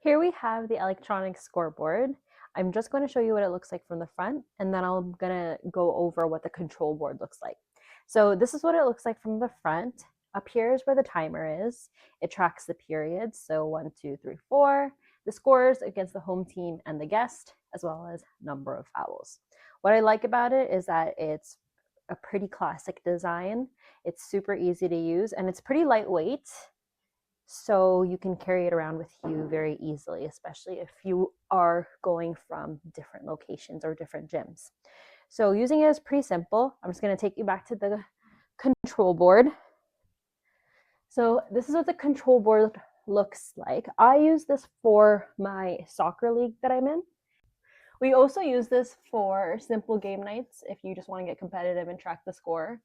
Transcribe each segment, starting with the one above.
Here we have the electronic scoreboard. I'm just going to show you what it looks like from the front, and then I'm going to go over what the control board looks like. So this is what it looks like from the front. Up here is where the timer is. It tracks the periods, so 1, 2, 3, 4, the scores against the home team and the guest, as well as number of fouls. What I like about it is that it's a pretty classic design. It's super easy to use, and it's pretty lightweight. So you can carry it around with you very easily, especially if you are going from different locations or different gyms. So using it is pretty simple. I'm just going to take you back to the control board. So this is what the control board looks like. I use this for my soccer league that I'm in. We also use this for simple game nights if you just want to get competitive and track the score.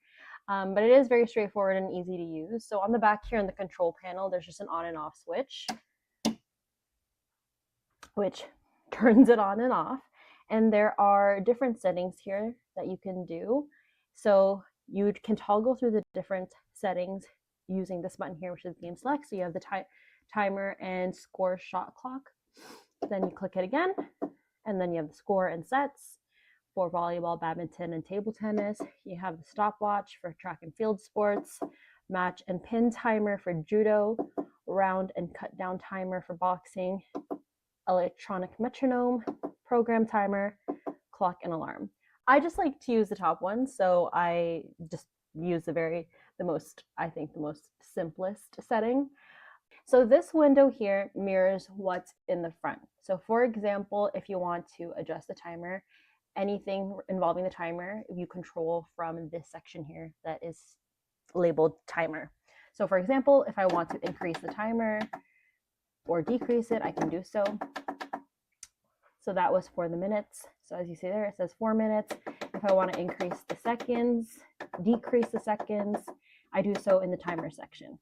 But it is very straightforward and easy to use. So on the back here in the control panel, there's just an on and off switch, which turns it on and off. And there are different settings here that you can do. So you can toggle through the different settings using this button here, which is game select. So you have the timer and score shot clock. Then you click it again, and then you have the score and sets. For volleyball, badminton, and table tennis. You have the stopwatch for track and field sports, match and pin timer for judo, round and cut down timer for boxing, electronic metronome, program timer, clock, and alarm. I just like to use the top one, so I just use the most simplest setting. So this window here mirrors what's in the front. So for example, if you want to adjust the timer, anything involving the timer, you control from this section here that is labeled timer. So for example, if I want to increase the timer or decrease it, I can do so. So that was for the minutes. So as you see there, it says 4 minutes. If I want to increase the seconds, decrease the seconds, I do so in the timer section.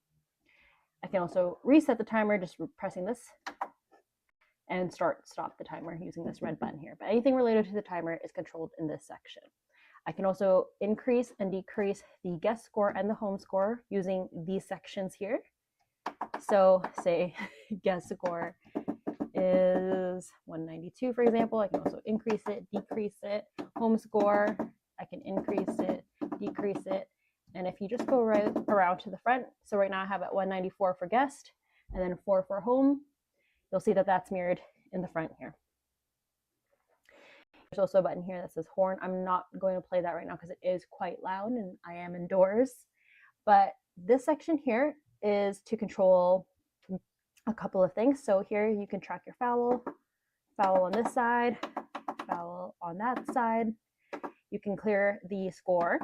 I can also reset the timer just pressing this, and stop the timer using this red button here. But anything related to the timer is controlled in this section. I can also increase and decrease the guest score and the home score using these sections here. So say guest score is 192, for example. I can also increase it, decrease it. Home score, I can increase it, decrease it. And if you just go right around to the front, so right now I have at 194 for guest and then 4 for home, you'll see that that's mirrored in the front here. There's also a button here that says horn. I'm not going to play that right now because it is quite loud and I am indoors. But this section here is to control a couple of things. So here you can track your foul on this side, foul on that side. You can clear the score.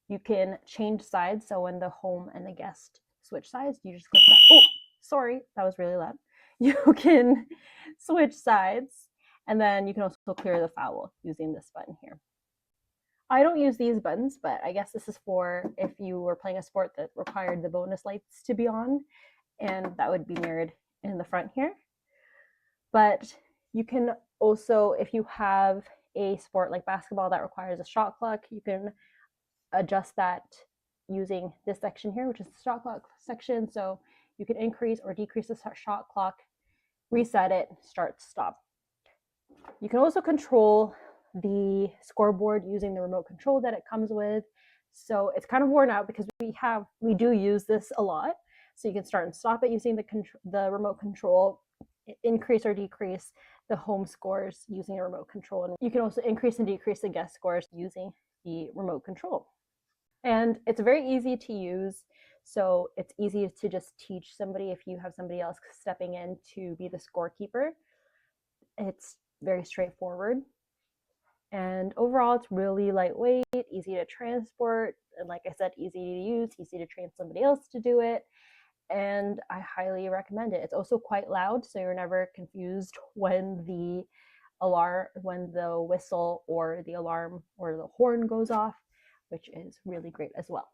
You can change sides. So when the home and the guest switch sides, you just click that. Oh, sorry, that was really loud. You can switch sides, and then you can also clear the foul using this button here. I don't use these buttons, but I guess this is for if you were playing a sport that required the bonus lights to be on, and that would be mirrored in the front here. But you can also, if you have a sport like basketball that requires a shot clock, you can adjust that using this section here, which is the shot clock section. So you can increase or decrease the shot clock, reset it, start, stop. You can also control the scoreboard using the remote control that it comes with. So it's kind of worn out because we do use this a lot. So you can start and stop it using the remote control, increase or decrease the home scores using a remote control. And you can also increase and decrease the guest scores using the remote control. And it's very easy to use. So it's easy to just teach somebody if you have somebody else stepping in to be the scorekeeper. It's very straightforward. And overall, it's really lightweight, easy to transport. And like I said, easy to use, easy to train somebody else to do it. And I highly recommend it. It's also quite loud, so you're never confused when the whistle or the alarm or the horn goes off, which is really great as well.